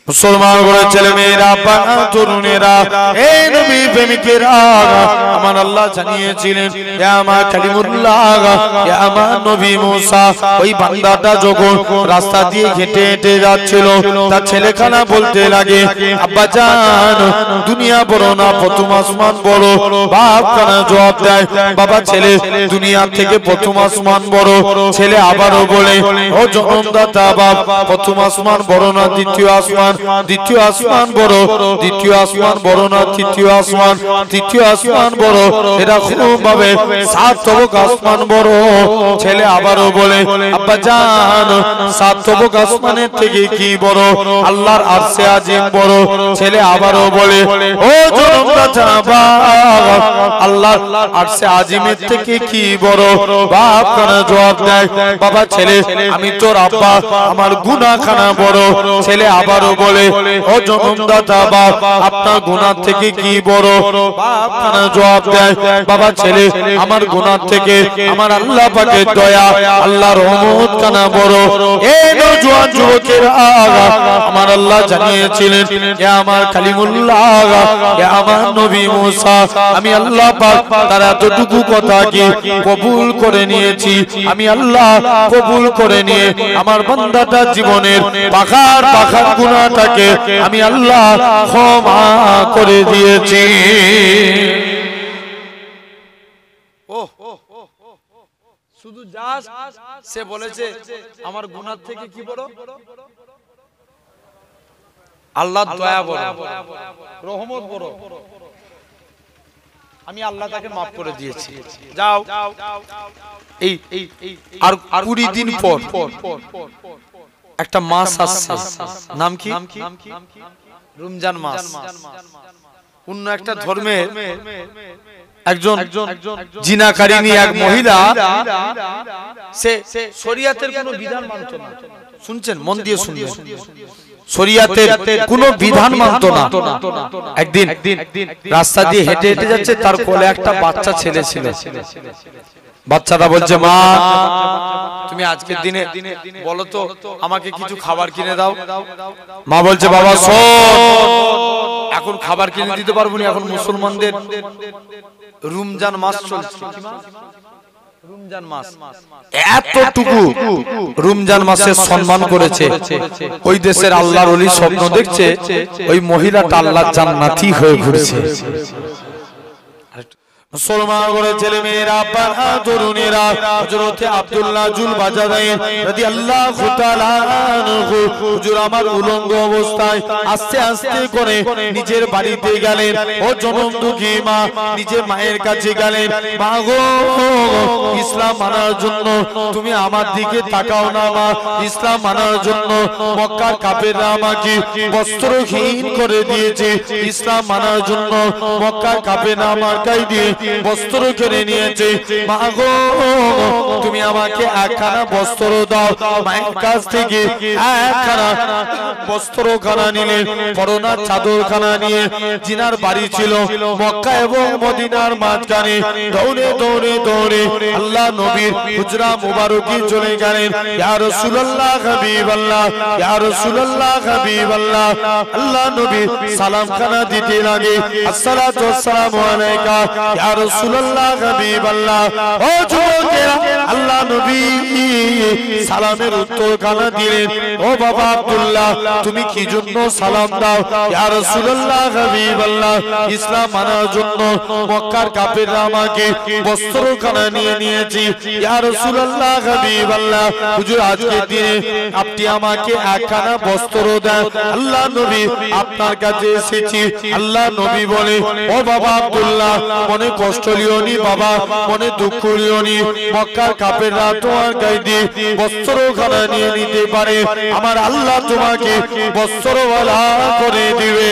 মুসলমান করে ছেলে মেয়েরা বাবা তরুণেরা এই নবী প্রেমিকেরা আমার আল্লাহ জানিয়েছিলেন হে আমার কালিমুল্লাহ হে আমার নবী মুসা ওই বান্দাটা যখন রাস্তা দিয়ে হেঁটে হেঁটে যাচ্ছিল তার ছেলেখানা বলতে লাগে আব্বা জান দুনিয়া বড় না প্রথম আসমান বড় বাপ খানা জবাব দেয় বাবা ছেলে দুনিয়া থেকে প্রথম আসমান বড় ছেলে আবারও বলে ও জনমদাতা বাপ প্রথম আসমান বড় না দ্বিতীয় আসমান দ্বিতীয় আসমান বড় দ্বিতীয় আসমান বড় না তৃতীয় আসমান বড় এরকম ভাবে সাত তবক আসমান বড় ছেলে আবারও বলে আব্বা জান সাত তবক আসমানের থেকে কি বড় আল্লাহর আরশে আজিম বড় ছেলে আবারও বলে ও জনমদাতা বাপ আল্লাহর আরশে আজিমের থেকে কি বড় বাপ কানা জবাব দেয় বাবা ছেলে আমি তোর আব্বা আমার গুনাহখানা বড় ছেলে আবারও বলে ও জনমদাতা বাপ আপনার গুনাহ থেকে কি বড় বাপ খানা জবাব দেয় বাবা ছেলে আমার গুনাহ থেকে আমার আল্লাহ পাকের দয়া আল্লাহর রহমত খানা বড় এই নওজোয়ান যুবকেরা আমার আল্লাহ জানিয়েছিলেন হে আমার কালিমুল্লাহ হে আমার নবী মুসা আমি আল্লাহ পাক তার এতটুকু কথা কি কবুল করে নিয়েছি আমি আল্লাহ কবুল করে নিয়ে আমার বান্দাটার জীবনের পাখার গুনাহটাকে আমি আল্লাহ ক্ষমা করে দিয়েছি শুধু জাস্ট সে বলেছে আমার গুনাহ থেকে কি বড় আল্লাহর দয়া বড় রহমত বড় আমি আল্লাহ তাকে maaf করে দিয়েছি যাও এই আর 20 দিন পর একটা মাস আসছে নাম কি রমজান মাস অন্য একটা ধর্মের একজন জিনাকারিনী এক মহিলা সে শরীয়তের কোনো বিধান মানত না শুনছেন মন দিয়ে শুনবেন শরীয়তের কোনো বিধান মানত না একদিন রাস্তা দিয়ে হেঁটে হেঁটে যাচ্ছে তার কোলে একটা বাচ্চা ছেলে ছিল বাচ্চাটা বলছে মা তুমি আজকের দিনে বলো তো আমাকে কিছু খাবার কিনে দাও মা বলছে বাবা শোন এখন খাবার কিনে দিতে পারবো না এখন মুসলমানদের রমজান মাস চলছে রমজান মাস এতটুকু রমজান মাসের সম্মান করেছে ওই দেশের আল্লাহর ওলি স্বপ্ন দেখছে ওই মহিলাটা আল্লাহর জান্নাতি হয়ে ঘুরছে মুসলমান করে ছেলে মেয়েরা বাবা তরুণেরা হযরত আব্দুল্লাহ জুল বাজাদাই রাদিয়াল্লাহু তাআলা আনহু হুজুর আমার উলঙ্গ অবস্থায় আস্তে আস্তে করে নিজের বাড়িতে গেলেন ও জনম দুঃখী মা নিজের মায়ের কাছে গেলেন মা গো ইসলাম মানার জন্য তুমি আমার দিকে তাকাও না মা ইসলাম মানার জন্য মক্কার কাফেররা আমাকে বস্ত্রহীন করে দিয়েছে ইসলাম মানার জন্য মক্কার কাফেররা আমার গায়ে দিয়ে বস্ত্র কিনে নিয়েছে মা গো তুমি আমাকে একখানা বস্ত্র দাও মায়ের কাছ থেকে একখানা বস্ত্রখানা নিলে পরনার চাদরখানা নিয়ে জিনার বাড়ি ছিল মক্কা এবং মদিনার মাঝখানে দৌড়ে দৌড়ে দৌড়ে আল্লাহ নবীর হুজরা মুবারকি চলে গেলেন ইয়া রাসূলুল্লাহ হাবিবাল্লাহ ইয়া রাসূলুল্লাহ হাবিবাল্লাহ আল্লাহ নবী সালামখানা দিতে লাগে আসসালাতু ওয়াসসালামু আলাইকা ইয়া রাসূলুল্লাহ হাবিবাল্লাহ ও যুবকেরা আল্লাহ নবী সালামের উত্তরখানা দিলেন ও বাবা আব্দুল্লাহ তুমি কি জন্য সালাম দাও ইয়া রাসূলুল্লাহ হাবিবাল্লাহ ইসলাম মানার জন্য মক্কার কাফেররা আমাকে বস্ত্রখানা নিয়ে নিয়েছে ইয়া রাসূলুল্লাহ হাবিবাল্লাহ হুজুর আজকের দিনে আপনি আমাকে একখানা বস্ত্র দেন আল্লাহ নবী আপনার কাছে এসেছি আল্লাহ নবী বলে ও বাবা আব্দুল্লাহ মনে কষ্ট লিওনি বাবা মনে দুঃখ লিওনি মক্কার কাফেররা তোমার গায়ে দিয়ে বস্ত্রখানা নিয়ে নিতে পারে আমার আল্লাহ তোমাকে বস্ত্রওয়ালা করে দিবে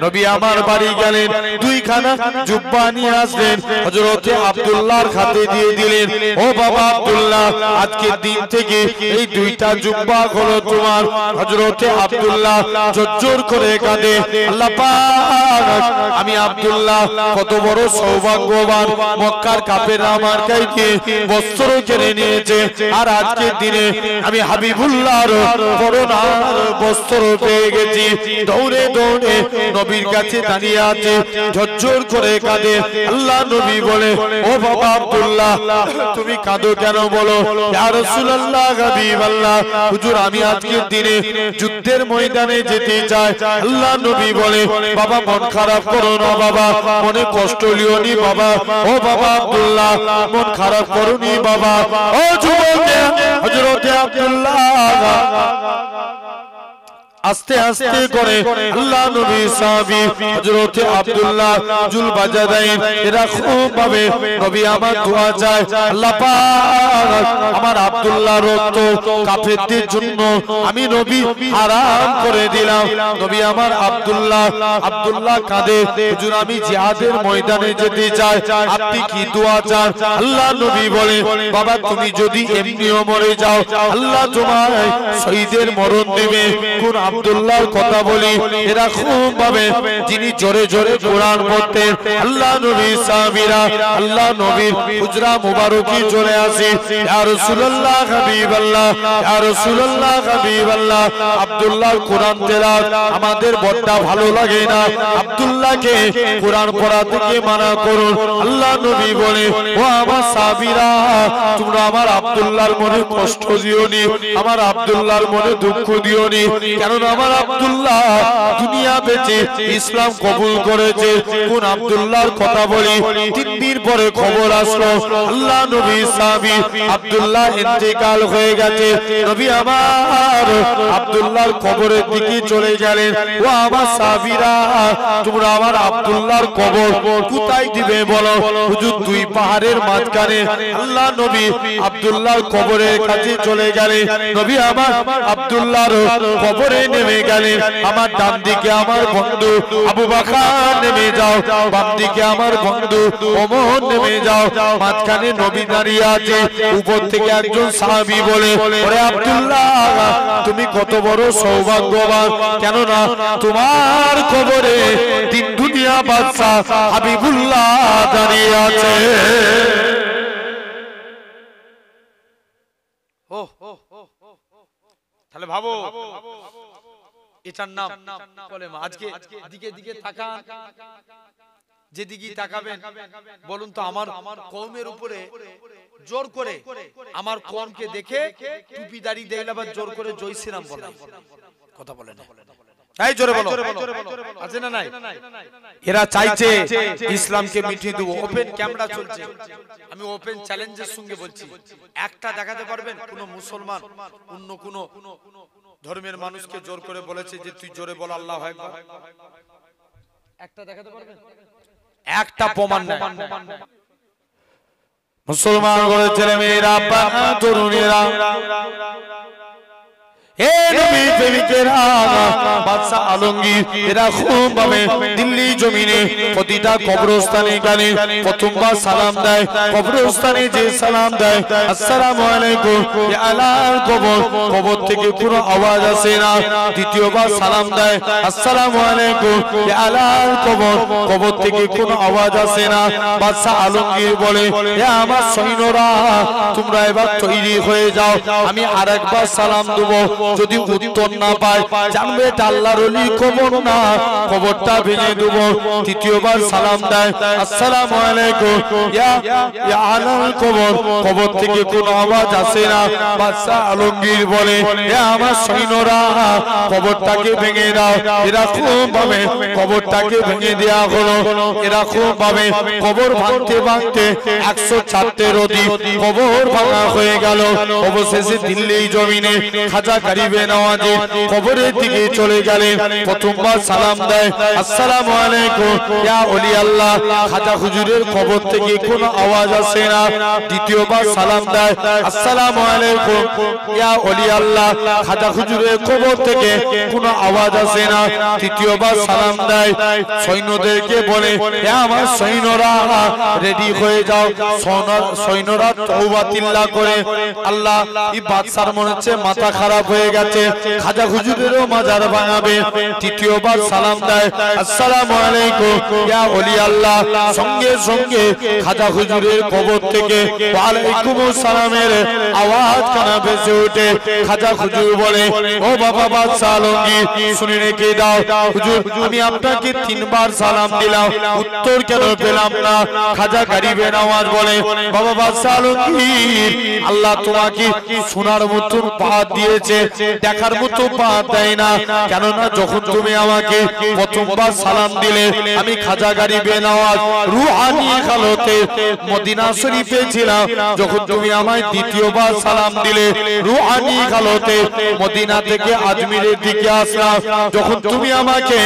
নবী আমার বাড়ি গেলেন দুইখানা জুব্বা নিয়ে আসলেন হযরত আব্দুল্লাহর হাতে দিয়ে দিলেন ও বাবা আব্দুল্লাহ আজকের দিন থেকে এই দুইটা জুব্বা হলো তোমার হযরত আব্দুল্লাহ জোর করে কাঁদে আল্লাহ পাক আমি আব্দুল্লাহ কত বড় সৌভাগ্যবান মক্কার কাফেররা আমার গায়ে বস্ত্র কিনে নিয়েছে আর আজকের দিনে আমি হাবিবুল্লাহর পরনার বস্ত্র পেয়ে গেছি দৌড়ে দৌড়ে নবীর কাছে দাঁড়িয়ে আছে ঝরঝর করে কাঁদে আল্লাহ নবী বলে ও বাবা আব্দুল্লাহ তুমি কাঁদো কেন বলো ইয়া রাসূলুল্লাহ হাবিবাল্লাহ হুজুর আমি আজকের দিনে যুদ্ধের ময়দানে যেতে চাই আল্লাহ নবী বলে বাবা মন খারাপ করো না বাবা মনে কষ্ট লিও নি বাবা ও বাবা আব্দুল্লাহ মন খারাপ করো নি বাবা ও যুবক হযরত আব্দুল্লাহ আস্তে আস্তে করে আল্লাহ নবী সাহাবী হযরত আব্দুল্লাহ জুল বাজাদাইন এরা খুব ভাবে নবী আমার দোয়া চায় আল্লাহ পাক আমার আব্দুল্লাহর রক্ত কাফেরদের জন্য আমি নবী হারাম করে দিলাম নবী আমার আব্দুল্লাহ কাঁদে হুজুর আমি জিহাদের ময়দানে যেতে চাই আপনি কি দোয়া চান আল্লাহ নবী বলে বাবা তুমি যদি এমনিও মরে যাও আল্লাহ তোমায় শহীদের মরণ দেবে কোন আব্দুল্লাহর কথা বলি এরা খুব ভাবে যিনি জোরে জোরে কোরআন পড়তেন আল্লাহ নবী সাহাবীরা আল্লাহ নবীর হুজরা মুবারকি চলে আসে ইয়া রাসূলুল্লাহ হাবিবাল্লাহ ইয়া রাসূলুল্লাহ হাবিবাল্লাহ আব্দুল্লাহর কোরআন তেলাওয়াত আমাদের বড় ভালো লাগে না আব্দুল্লাহকে কোরআন পড়া থেকে মানা করুন আল্লাহ নবী বলে ও আমার সাহাবীরা তোমরা আমার আব্দুল্লাহর মনে কষ্ট দিও নি আমার আব্দুল্লাহর মনে দুঃখ দিও নি কারণ আমার আব্দুল্লাহ দুনিয়া বেঁচে ইসলাম কবুল করেছে কোন আব্দুল্লাহর কথা বলি 3 দিন পরে খবর আসলো আল্লাহ নবী সাহাবী আব্দুল্লাহ ইন্তেকাল হয়ে গেছে নবী আমার আব্দুল্লাহর কবরের দিকে চলে গেলেন ও আমার সাহাবীরা তোমরা আমার আব্দুল্লাহর কবর কোথায় দিবে বলো হুজুর দুই পাহাড়ের মাঝখানে আল্লাহ নবী আব্দুল্লাহর কবরের কাছে চলে গেলেন নবী আমার আব্দুল্লাহর কবরে নেমে গেলেন আমার ডান দিকে আমার বন্ধু আবু বকর নেমে যাও বাম দিকে আমার বন্ধু ওমর নেমে যাও মাঝখানে নবী দাঁড়িয়ে আছে উপর থেকে একজন সাহাবী বলে ওরে আব্দুল্লাহ তুমি কত বড় সৌভাগ্যবান কেন না তোমার কবরে তিন দুনিয়া বাদশা হাবিবুল্লাহ দাঁড়িয়ে আছে তাহলে ভাবো এটার নাম কলেমা আজকে দিকে দিকে তাকান যেদিকে তাকাবেন বলুন তো আমার কওমের উপরে জোর করে আমার কওমকে দেখে টুপি দাড়ি দেখলে আবার জোর করে জয় শ্রীরাম বলে কথা বলে না তাই জোরে বলো আছে না নাই এরা চাইছে ইসলামকে মিটিয়ে দেব ওপেন ক্যামেরা চলছে আমি ওপেন চ্যালেঞ্জের সঙ্গে বলছি একটা দেখাতে পারবেন কোন মুসলমান অন্য কোন ধর্মের মানুষকে জোর করে বলেছে যে তুই জোরে বল আল্লাহু আকবার একটা দেখাতে পারবেন একটা প্রমাণ নাই মুসলমান ঘরে ছেলে মেয়েরা তরুণেরা এ নবী প্রেমিকেরা বাদশা আলমগীর এরা খুব ভাবে দিল্লি জমিনে প্রতিটা কবরস্থানে গেলে প্রথমবার সালাম দেয় কবরস্থানে যে সালাম দেয় আসসালামু আলাইকুম ইয়া আলাল কবর কবর থেকে কোনো আওয়াজ আসে না দ্বিতীয়বার সালাম দেয় আসসালামু আলাইকুম ইয়া আলাল কবর কবর থেকে কোনো আওয়াজ আসে না বাদশা আলমগীর বলে হে আমার সৈন্যরা তোমরা এবার তৈরি হয়ে যাও আমি আরেকবার সালাম দেব যদি উত্তর না পায় জানবে এটা আল্লাহর ওলি কবর না কবরটা ভেঙে দেব তৃতীয়বার সালাম দেয় আসসালামু আলাইকুম ইয়া আলাল কবর কবর থেকে কোনো আওয়াজ আসে না বাদশা আলমগীর বলে হে আমার সৈন্যরা কবরটাকে ভেঙে দাও এরকম ভাবে কবরটাকে ভেঙে দেওয়া হলো এরকম ভাবে কবর ভাঙতে ভাঙতে 104টির অধিক কবর ভাঙা হয়ে গেল অবশেষে দিল্লি জমিনে খাজা গরিবে নওয়াজি কবরের দিকে চলে গেলেন প্রথমবার সালাম দেয় আসসালামু আলাইকুম ইয়া ওলি আল্লাহ খাজা হুজুরের কবর থেকে কোনো আওয়াজ আসে না দ্বিতীয়বার সালাম দেয় আসসালামু আলাইকুম ইয়া ওলি আল্লাহ খাজা হুজুরের কবর থেকে কোনো আওয়াজ আসে না তৃতীয়বার সালাম দেয় সৈন্যদেরকে বলে হে আমার সৈন্যরা রেডি হয়ে যাও সৈন্যরা তওবা তিল্লা করে আল্লাহ এই বাদশার মনে হচ্ছে মাথা খারাপ হয়ে গেছে খাজা হুজুরেরও মাজার ভাঙাবে তৃতীয়বার সালাম দেয় আসসালামু আলাইকুম ইয়া ওলি আল্লাহ সঙ্গে সঙ্গে খাজা হুজুরের কবর থেকে ওয়া আলাইকুমুস সালামের আওয়াজ কানে ভেসে ওঠে খাজা হুজুর বলে ও বাবা বাদশা আলমগীর শুনে রেখে দাও হুজুর আমি আপনাকে তিনবার সালাম দিলাম উত্তর কেন পেলাম না খাজা গরিবে নওয়াজ বলে বাবা বাদশা আলমগীর আল্লাহ তোমাকে শোনার মতন পাত দিয়েছে দেখার মতো পাত দেয় না কেননা যখন তুমি আমাকে প্রথমবার সালাম দিলে আমি খাজা গরিবে নওয়াজ রূহানি হালতে মদিনা শরীফে ছিলাম যখন তুমি আমায় দ্বিতীয়বার সালাম দিলে রূহানি হালতে মদিনা থেকে আজমিরের দিকে আসলাম যখন তুমি আমাকে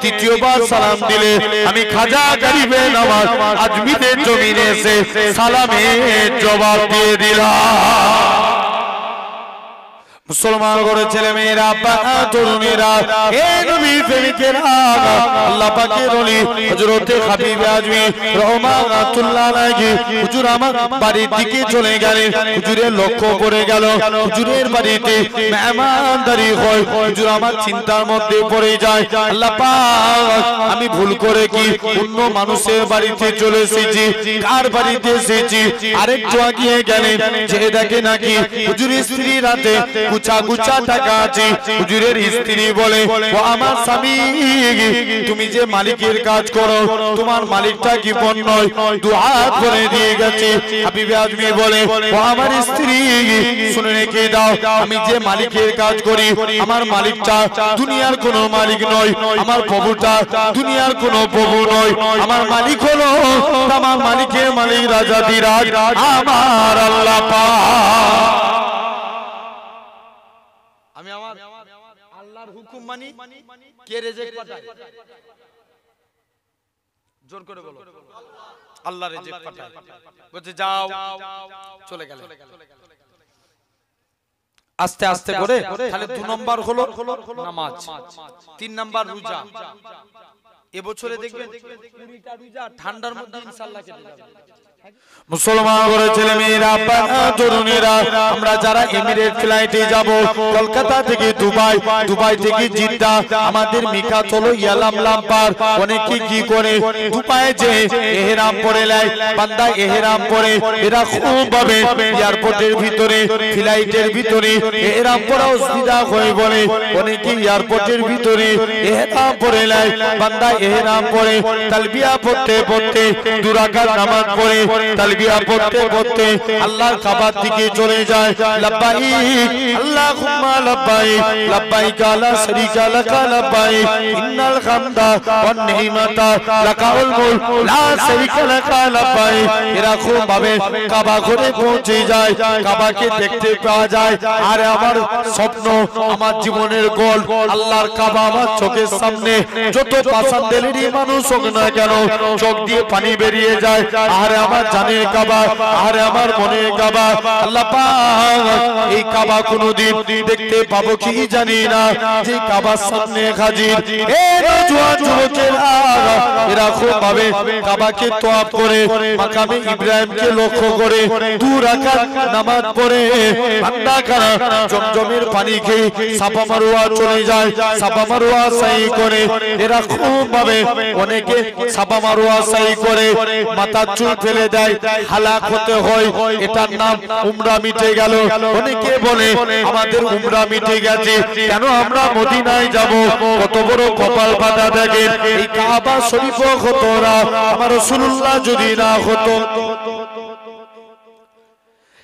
তৃতীয়বার সালাম দিলে আমি খাজা গরিবে নওয়াজ আজমিরের জমিনে এসে সালামের জবাব দিয়ে দিলাম মুসলমান করে ছেলে মেয়েরা বাবা তরুণীরা হে নবী প্রেমিকেরা আল্লাহ পাকের ওলি হযরত হাবিব আজমি রহমাতুল্লাহ আলাইহি হুজুর আমার বাড়ির দিকে চলে গেলেন হুজুরের লক্ষ্য পড়ে গেল হুজুরের বাড়িতে মেহমানদারি হয় হুজুর আমার চিন্তার মধ্যে পড়ে যায় আল্লাহ পাক আমি ভুল করে কি অন্য মানুষের বাড়িতে চলে এসেছি কার বাড়িতে এসেছি আরেকটু আগিয়ে গেলেন যে দেখে নাকি হুজুরের স্ত্রী রাতে গুছা গুছা টাকা আছে হুজুরের স্ত্রী বলে ও আমার স্বামী তুমি যে মালিকের কাজ করো তোমার মালিকটা কি বন নয় দুহাত করে দিয়ে গেছে হাবিব আজমি বলে ও আমার স্ত্রী শুনে রেখে দাও আমি যে মালিকের কাজ করি আমার মালিকটা দুনিয়ার কোনো মালিক নয় আমার প্রভুটা দুনিয়ার কোনো প্রভু নয় আমার মালিক হলো আমার মালিকের মালিক রাজাধিরাজ আমার আল্লাহ পাক আমি আমার আল্লাহর হুকুম মানি কে রিজেক্ট পাঠায় জোর করে বলো আল্লাহ রিজেক্ট পাঠায় বলছে যাও চলে গেল আস্তে আস্তে করে তাহলে 2 নম্বর হলো নামাজ 3 নম্বর রোজা এবছরে দেখবেন 20টা রোজা ঠান্ডার মধ্যে ইনশাআল্লাহ কেটে যাবে মুসলমান করে ছেলে মেয়েরা বাবা তরুণীরা আমরা যারা এমিরেট ফ্লাইটে যাব কলকাতা থেকে দুবাই দুবাই থেকে জিদ্দা আমাদের মিকাত হলো ইয়ালামলাম পার অনেকে কি করে দুবাইয়ে যে ইহরাম পরে নেয় বান্দা ইহরাম পরে এরা খুব ভাবে এয়ারপোর্টের ভিতরে ফ্লাইটের ভিতরে ইহরাম পরা অসুবিধা হয় বলে অনেকে এয়ারপোর্টের ভিতরে ইহরাম পরে নেয় বান্দা ইহরাম পরে তালবিয়া পড়তে পড়তে 2 রাকাত নামাজ পড়ে তালবিয়া পড়তে পড়তে আল্লাহর কাবার দিকে চলে যায় লাব্বাইক আল্লাহুম্মা লাব্বাইক লাব্বাইক লা শারীকা লাকা লাব্বাইক ইন্নাল হামদা ওয়ান নি'মাতা লাকাল মুলক লা শারীকা লাকা লাব্বাইক এরা খুব ভাবে কাবা ঘরে পৌঁছে যায় কাবাকে দেখতে পাওয়া যায় আর আমার স্বপ্ন আমার জীবনের গোল আল্লাহর কাবা আমার চোখের সামনে যত পাসান্দেলেরই মানুষ হোক না কেন চোখ দিয়ে পানি বেরিয়ে যায় আর আমার জানের কাবা আর আমার মনের কাবা আল্লাহ পাক এই কাবা কোনদিন দেখতে পাবো কি জানি না যে কাবার সামনে হাজির এ নওজোয়ান যুবকেরা এরা খুব ভাবে কাবাকে তওয়াফ করে মাকামে ইব্রাহিমকে লক্ষ্য করে 2 রাকাত নামাজ পড়ে বান্দা কারা জমজমের পানি খেয়ে সাফা মারওয়া চলে যায় সাফা মারওয়া সাই করে এরা খুব ভাবে অনেকে সাফা মারওয়া সাই করে মাথার চুল ফেলে দেয় হালাক হতে হয় এটার নাম উমরা মিটে গেল অনেকে বলে আমাদের উমরা মিটে গেছে কেন আমরা মদিনায় যাব কত বড় কপাল বাঁধা দেখেন এই কাবা শরীফ হতো না আমার রাসূলুল্লাহ যদি না হতো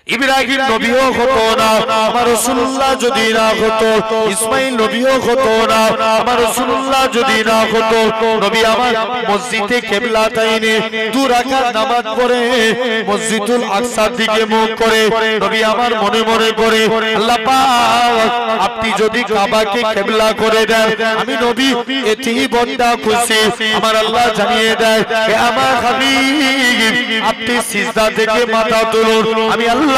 ইব্রাহিম নবীও হতো না আমার রাসূলুল্লাহ যদি না হতো ইসমাইল নবীও হতো না আমার রাসূলুল্লাহ যদি না হতো নবী আমার মসজিদে কিবলাতাইনে 2 রাকাত নামাজ পড়ে মসজিদুল আকসার দিকে মুখ করে নবী আমার মনে মনে করে আল্লাহ পাক আপনি যদি কাবাকে কিবলা করে দেন আমি নবী এতেই বড় খুশি আমার আল্লাহ জানিয়ে দেয় হে আমার হাবিব আপনি সিজদা থেকে মাথা তুলুন আমি আল্লাহ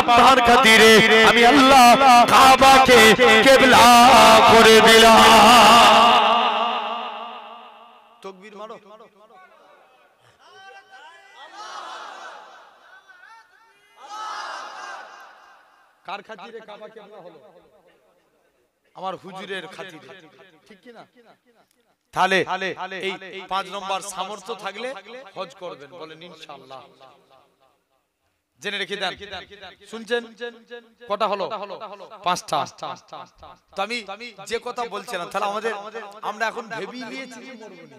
আপনার খাতিরে আমি আল্লাহ কাবাকে কিবলা করে দিলাম তাকবীর মারো কার খাতিরে কাবা কিবলা হলো আমার হুজুরের খাতিরে, ঠিক কি না? তাহলে এই 5 নম্বর সামর্থ্য থাকলে হজ করবেন, বলেন ইনশাআল্লাহ। জেনে রেখে দেন। শুনছেন কটা হলো? 5টা। তো আমি যে কথা বলছিলাম, তাহলে আমরা এখন ভেবেই নিয়েছি যে মরবো না,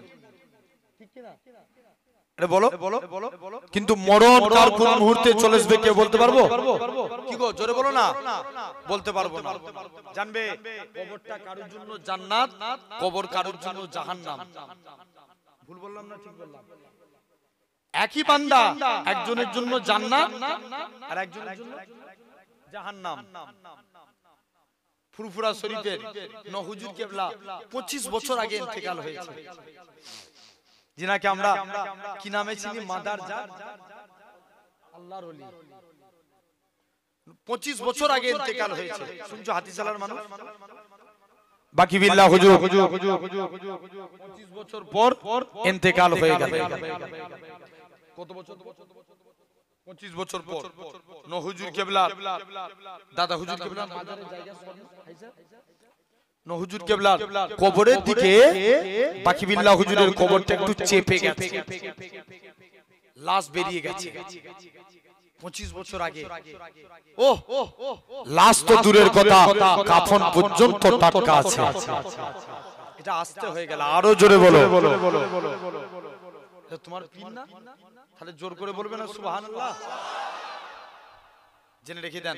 ঠিক কি না? আরে বলো, কিন্তু মরণ কার কোন মুহূর্তে চলে আসবে কে বলতে পারবো? কি গো জোরে বলো না। বলতে পারবো না। জানবে কবরটা কারোর জন্য জান্নাত, কবর কারোর জন্য জাহান্নাম। ভুল বললাম না ঠিক বললাম? একই বান্দা, একজনের জন্য জান্নাত আর একজনের জন্য জাহান্নাম। ফুরফুরা শরীফের হুজুর কেবলা 25 বছর আগে ইন্তেকাল হয়েছে, যিনাকে আমরা কি নামে চিনি? মাদার জাত আল্লাহর ওলি। 25 বছর আগে ইন্তেকাল হয়েছে। শুনছো হাতিশালার মানুষ? বাকি বিল্লাহ হুজুর 25 বছর পর ইন্তেকাল হয়ে গেল। কত বছর? 25 বছর পর হুজুর কেবলা, দাদা হুজুর কেবলা মাজারের জায়গা হুজুর কেবলা কবরের দিকে বাকি বিল্লাহ হুজুরের কবরটা একটু চেপে গেছে, লাশ বেরিয়ে গেছে 25 বছর আগে। লাশ তো দূরের কথা, কাফন পর্যন্ত টাটকা আছে। এটা আস্তে হয়ে গেল, আরো জোরে বলো। তোমার পীর না, তাহলে জোর করে বলবে না সুবহানাল্লাহ? জেনে রেখে দেন,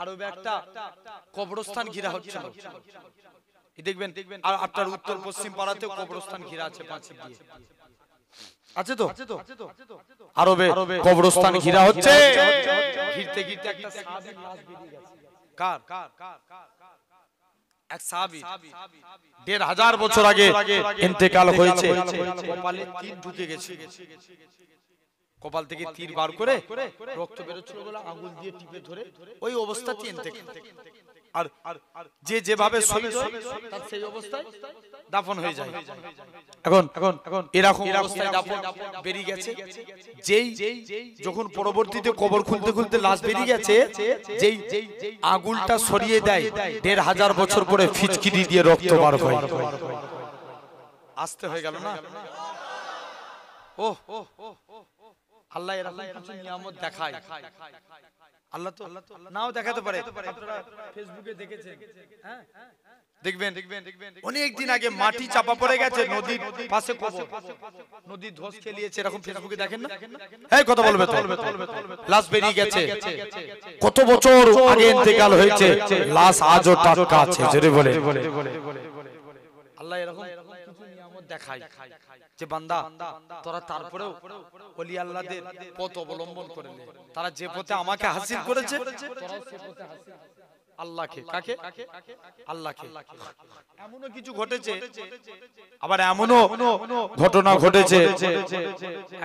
আরবে একটা কবরস্থান ঘেরা হচ্ছিল। দেখবেন আর আপনার উত্তর পশ্চিম পাড়াতেও কবরস্থান ঘেরা আছে পাঁচিল দিয়ে, আছে তো? আরবে কবরস্থান ঘেরা হচ্ছে, ঘিরতে ঘিরতে একটা সাহাবীর লাশ বেরিয়ে গেছে। কার? এক সাহাবী 1500 বছর আগে ইন্তেকাল হয়েছে। কপালে তীর ঢুকে গেছে, কপাল থেকে তীর বার করে রক্ত বেরোচ্ছিল বলে আঙ্গুল দিয়ে টিপে ধরে ওই অবস্থাতেই ইন্তেকাল। আর যে যেভাবে শহীদ হয় তার সেই অবস্থায় দাফন হয়ে যায়। এখন এরকম অবস্থায় দাফন বেরিয়ে গেছে। যেই যখন পরবর্তীতে কবর খুলতে খুলতে লাশ বেরিয়ে গেছে, যেই আঙ্গুলটা সরিয়ে দেয় 1500 বছর পরে ফিচকিরি দিয়ে রক্ত বার হয়। আস্তে হয়ে গেল না? আল্লাহ এরকম কিছু নিয়ামত দেখায়। আল্লাহ তো নাও দেখাতে পারে। আপনারা ফেসবুকে দেখেছেন, হ্যাঁ দেখবেন অনেক দিন আগে মাটি চাপা পড়ে গেছে নদীর পাশে কবর, নদী ধস খেলিয়েছে, এরকম ফেসবুকে দেখেন না? এই কথা বলবে তো, লাশ বেরিয়ে গেছে, কত বছর আগে ইন্তেকাল হয়েছে, লাশ আজও টাটকা আছে। জোরে বলে আল্লাহ এরকম কিছু নিয়ামত দেখায় যে বান্দা তোরা তারপরেও ওলি আল্লাহদের পথ অবলম্বন করে নে। তারা যে পথে আমাকে হাসিল করেছে, তোরাও সে পথে হাসিল আল্লাহকে। কাকে? আল্লাহকে। এমনও কিছু ঘটেছে, আবার এমনও ঘটনা ঘটেছে,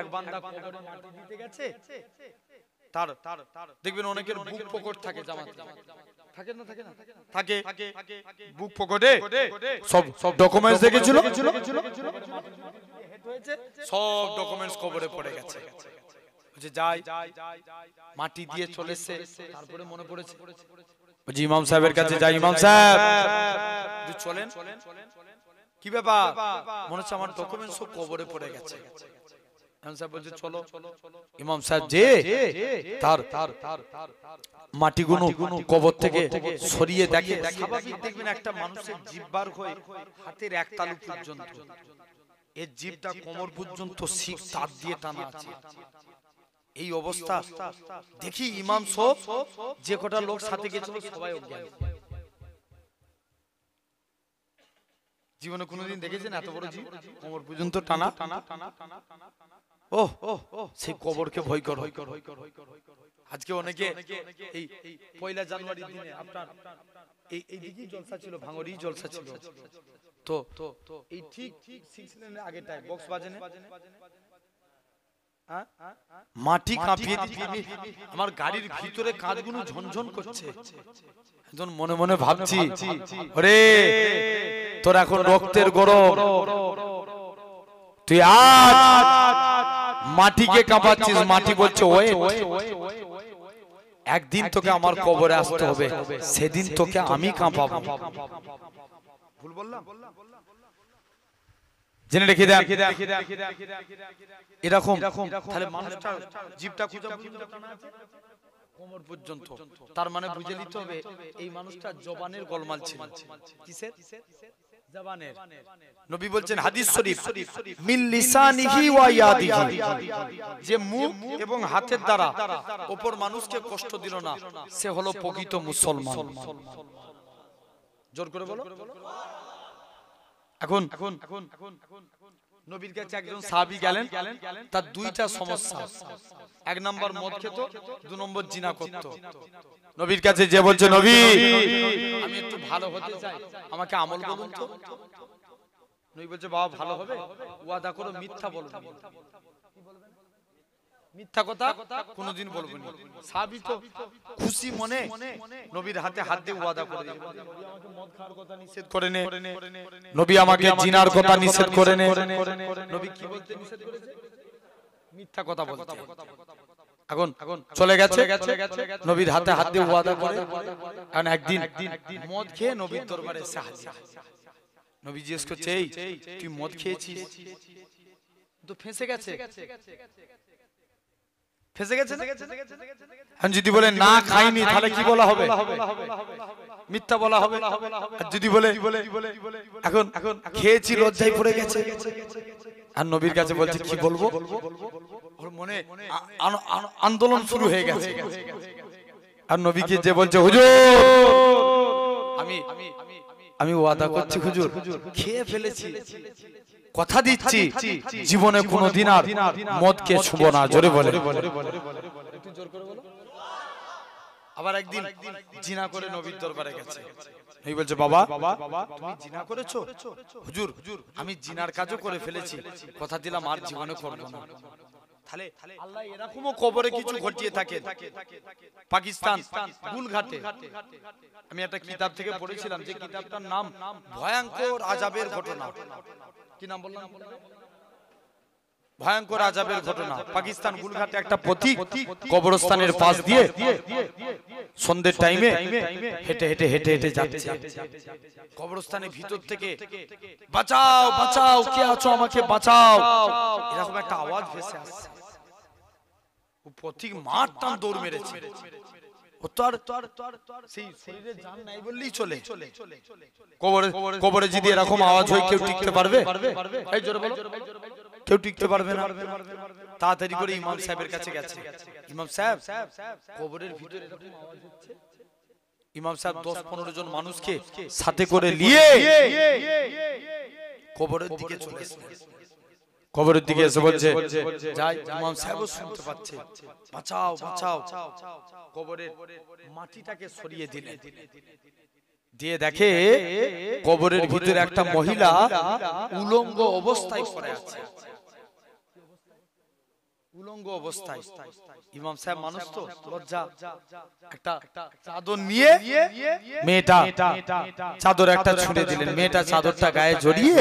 এক বান্দা কবরে মাটি দিতে গেছে, তার দেখবেন অনেকের বুক পকেট থাকে, জামাতে থাকে না? থাকে বুক পকেটে সব ডকুমেন্টস দেখেছিল, সব ডকুমেন্টস কবরে পড়ে গেছে। যাই মাটি দিয়ে চলেছে, তারপরে মনে পড়েছে ইমাম সাহেবের কাছে যাই, ইমাম সাহেব চলেন, কি ব্যাপার? মনে হচ্ছে আমার ডকুমেন্টস সব কবরে পড়ে গেছে। চলো। ইমাম সাহেব যে তার মাটিগুলো কবর থেকে সরিয়ে দেখে, স্বাভাবিক দেখবেন একটা মানুষের জিহ্বার হয়ে হাতের এক তালু পর্যন্ত, এর জিভটা কোমর পর্যন্ত শিক তার দিয়ে টানা আছে। এই অবস্থা দেখি ইমাম সব যে কটা লোক সাথে গেছিল সবাই অজ্ঞান। জীবনে কোনোদিন দেখেছেন এত বড় জিভ কোমর পর্যন্ত টানা? সেই কবরকে ভয় করো। আজকে অনেকে এই 1 জানুয়ারির দিনে আপনার এই দিকেই জলসা ছিল, ভাঙড়ি জলসা ছিল, তো এই ঠিক 6 লেনের আগেটায় বক্স বাজে না, মাটি কাঁপিয়ে আমার গাড়ির ভিতরে কাঁচগুলো ঝনঝন করছে। এখন মনে মনে ভাবছি, ওরে তোর এখন রক্তের গরম, তুই আজ মাটিকে কাঁপাচ্ছিস। মাটি বলছে ওয়ে একদিন তোকে আমার কবরে আসতে হবে, সেদিন তোকে আমি কাঁপাবো। ভুল বললাম? জেনে রেখে দেন এরকম। তাহলে মানুষটা জীবটা কোমর পর্যন্ত, তার মানে বুঝে নিতে হবে এই মানুষটা জবানের গোলমাল ছিল। কিসের? জবানের। নবী বলছেন হাদিস শরীফ, মিন লিসানিহি ওয়া ইয়াদিহি, যে মুখ এবং হাতের দ্বারা অপর মানুষকে কষ্ট দিল না, সে হলো প্রকৃত মুসলমান। জোর করে বলো। এখন নবীর কাছে একজন সাহাবী গেলেন, তার দুইটা সমস্যা। এক নম্বর মদ খেত, দুই নম্বর জিনা করত। নবীর কাছে যে বলছে, নবী আমি একটু ভালো হতে চাই, আমাকে আমল বলুন তো। নবী বলছে, বাবা ভালো হবে, ওয়াদা করো মিথ্যা বলবে না। মিথ্যা কথা কোনোদিন বলবো না। সাহাবী তো খুশি মনে নবীর হাতে হাত দিয়ে ওয়াদা করে দিলেন, নবী আমাকে মদ খাওয়ার কথা নিষেধ করে নে, নবী আমাকে জিনার কথা নিষেধ করে নে। নবী কি বলতে নিষেধ করেছে? মিথ্যা কথা বলতে। এখন চলে গেছে, নবীর হাতে হাত দিয়ে ওয়াদা করে। কারণ একদিন মদ খেয়ে নবীর দরবারে এসে হাজির। নবী জিজ্ঞেস করছে, এই তুই মদ খেয়েছিস? তো ফেঁসে গেছে, ফেঁসে গেছে না? যদি বলে না খাইনি, তাহলে কি বলা হবে? মিথ্যা বলা হবে। আর যদি বলে এখন খেয়েছি, লজ্জায় পড়ে গেছে। আর নবীর কাছে বলছে কি বলবো, ওর মনে আন্দোলন শুরু হয়ে গেছে। আর নবীকে যে বলছে, হুজুর আমি ওয়াদা করছি হুজুর, খেয়ে ফেলেছি, কথা দিচ্ছি জীবনে কোনোদিন আর মদকে ছুঁব না। জোরে বলে। একটু জোর করে বলো। আবার একদিন জিনা করে নবীর দরবারে গেছে। নবী বলছে, বাবা তুমি জিনা করেছো? হুজুর আমি জিনার কাজও করে ফেলেছি, কথা দিলাম আর জীবনে করব না। তাহলে আল্লাহ এরকমও কবরে কিছু ঘটিয়ে থাকে। পাকিস্তান গুলঘাটে আমি একটা কিতাব থেকে পড়েছিলাম, যে কিতাবটার নাম ভয়ঙ্কর আযাবের ঘটনা। কি নাম বললাম? ভয়ঙ্কর আযাবের ঘটনা। পাকিস্তান গুলঘাটে একটা পথিক কবরস্থানের পাশ দিয়ে সন্ধ্যের টাইমে হেঁটে হেঁটে হেঁটে হেঁটে যাচ্ছে। কবরস্থানের ভিতর থেকে বাঁচাও বাঁচাও, কে আছো আমাকে বাঁচাও, এরকম একটা আওয়াজ ভেসে আসছে। ও পথিক মার টান দৌড় মেরেছে। ও তো আর সেই শরীরে জান নাই বললেই চলে। কবরে যদি এরকম আওয়াজ হয়, কেউ টিকতে পারবে? এই জোরে বলো। কেউ টিকতে পারবে না। তাড়াতাড়ি করে ইমাম সাহেবের কাছে গেছে। ইমাম সাহেব, কবরের ভিতরে এরকম আওয়াজ হচ্ছে। ইমাম সাহেব 10-15 জন মানুষকে সাথে করে নিয়ে কবরের দিকে চলে এসেছে। কবরের দিকে এসে বলছে, যাই। ইমাম সাহেবও শুনতে পাচ্ছে, বাঁচাও বাঁচাও। কবরের মাটিটাকে সরিয়ে দিলেন, দিয়ে দেখে কবরের ভিতরে একটা মহিলা উলঙ্গ অবস্থায় পড়ে আছে। উলঙ্গ অবস্থায়। ইমাম সাহেব মানুষ তো লজ্জা, একটা চাদর নিয়ে মেয়েটা চাদর একটা ছুঁড়ে দিলেন। মেয়েটা চাদরটা গায়ে জড়িয়ে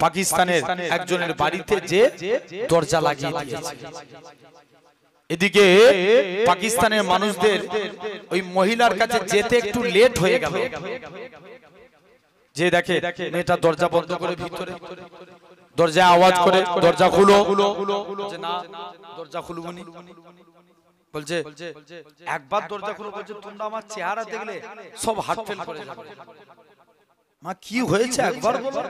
পাকিস্তানের একজনের বাড়িতে যে দরজা লাগিয়ে দিয়েছে। এদিকে পাকিস্তানের মানুষদের ওই মহিলার কাছে যেতে একটু লেট হয়ে গেল। যে দেখে মেয়েটা দরজা বন্ধ করে ভিতরে, দরজায় আওয়াজ করে, দরজা খুলো। না দরজা খুলবো নি। বলছে একবার দরজা খুলো। বলছে তোমরা আমার চেহারা দেখলে সব হাত ফেল করে যাবে। মা কি হয়েছে একবার বলো।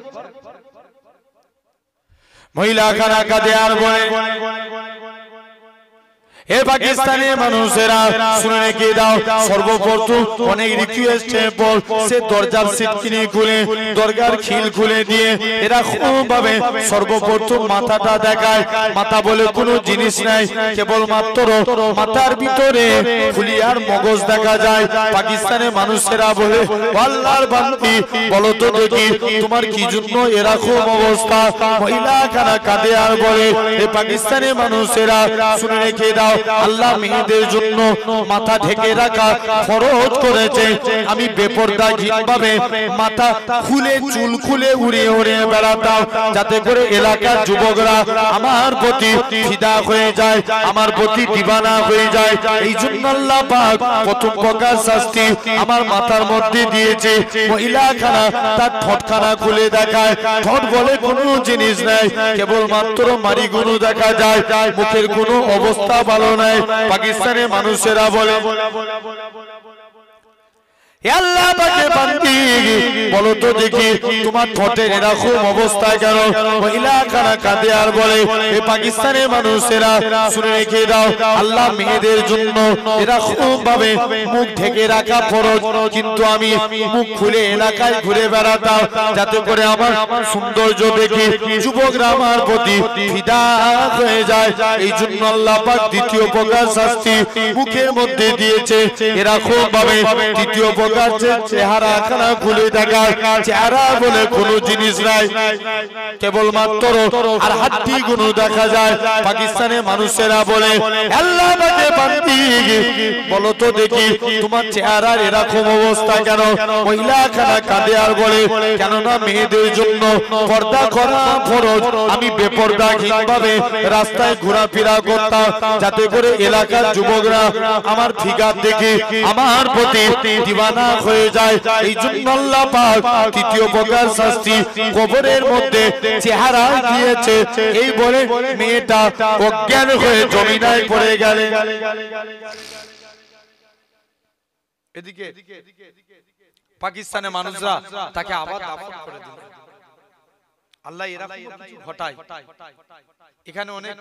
মহিলা খানা কাঁদে আর বলে, হে পাকিস্তানের মানুষেরা শুনে রেখে দাও, সর্বপ্রথম অনেক রিকোয়েস্টের পর সে দরজার সিটকিনি খুলে, দরজার খিল খুলে দিয়ে এরকম ভাবে সর্বপ্রথম মাথাটা দেখায়। মাথা বলে কোনো জিনিস নাই, কেবলমাত্র মাথার ভিতরে ফুলিয়ার মগজ দেখা যায়। পাকিস্তানের মানুষেরা বলে, আল্লাহর বান্দি বলো তো দেখি তোমার কি জন্য এরকম অবস্থা? মহিলা খানা কাঁদে আর বলে, হে পাকিস্তানের মানুষেরা শুনে রেখে দাও, আল্লাহ মেয়েদের জন্য মাথা ঢেকে রাখা ফরজ করেছে। আমি বেপরদাহীনভাবে মাথা খুলে চুল খুলে উড়িয়ে উড়িয়ে বেড়াতাম, যাতে করে এলাকার যুবকরা আমার প্রতি ফিদা হয়ে যায়, আমার প্রতি দিবানা হয়ে যায়। এই জন্য আল্লাহ পাক প্রথম প্রকার শাস্তি আমার মাথার মধ্যে দিয়েছে। মহিলাখানা তার ঠোঁটখানা খুলে দেখায়, ঠোঁট বলে কোনো জিনিস নাই, কেবল মাত্র মারিগুলো দেখা যায়, মুখের কোনো অবস্থা ভালো নাই। পাকিস্তানের মানুষেরা বলে আল্লাহ পাকে বান্দি বলো তো দেখি তোমার ঠোঁটের এরকম অবস্থা কেন? মহিলা খানা কাঁদে আর বলে এই পাকিস্তানের মানুষেরা শুনে রেখে দাও, আল্লাহ মেয়েদের জন্য এরকম ভাবে মুখ ঢেকে রাখা ফরজ, কিন্তু আমি মুখ খুলে এলাকায় ঘুরে বেড়াতাম, যাতে করে আমার সৌন্দর্য দেখে যুবকরা আমার প্রতি ফিদা হয়ে যায়। এই জন্য আল্লাহ পাক দ্বিতীয় প্রকার শাস্তি মুখের মধ্যে দিয়েছে এরকম ভাবে। তৃতীয় চেহারা খানা খুলে দেখা, চেহারা বলে কোনো জিনিস নাই, কেবল মাত্র আর হাড্ডি গুলো দেখা যায়। পাকিস্তানের মানুষেরা বলে আল্লাহ পাকে বান্দি বলো তো দেখি তোমার চেহারার এরকম অবস্থা কেন? মহিলা খানা কাঁদে আর বলে কেননা মেয়েদের জন্য পর্দা করা ফরজ। আমি বেপরদাহীনভাবে রাস্তায় ঘোরাফেরা করতাম, যাতে করে এলাকার যুবকরা আমার ফিগার দেখে আমার প্রতি দিওয়ানা হয়ে যায়। এই জন্য আল্লাহ পাক তৃতীয় প্রকার শাস্তি কবরের মধ্যে চেহারা দিয়েছে। এই বলে মেয়েটা অজ্ঞান হয়ে জমিনায় পড়ে গেলে। এদিকে পাকিস্তানের মানুষরা তাকে আবার দাফন করে দিল। আল্লাহ এরকম কিছু ঘটায়। এখানে অনেক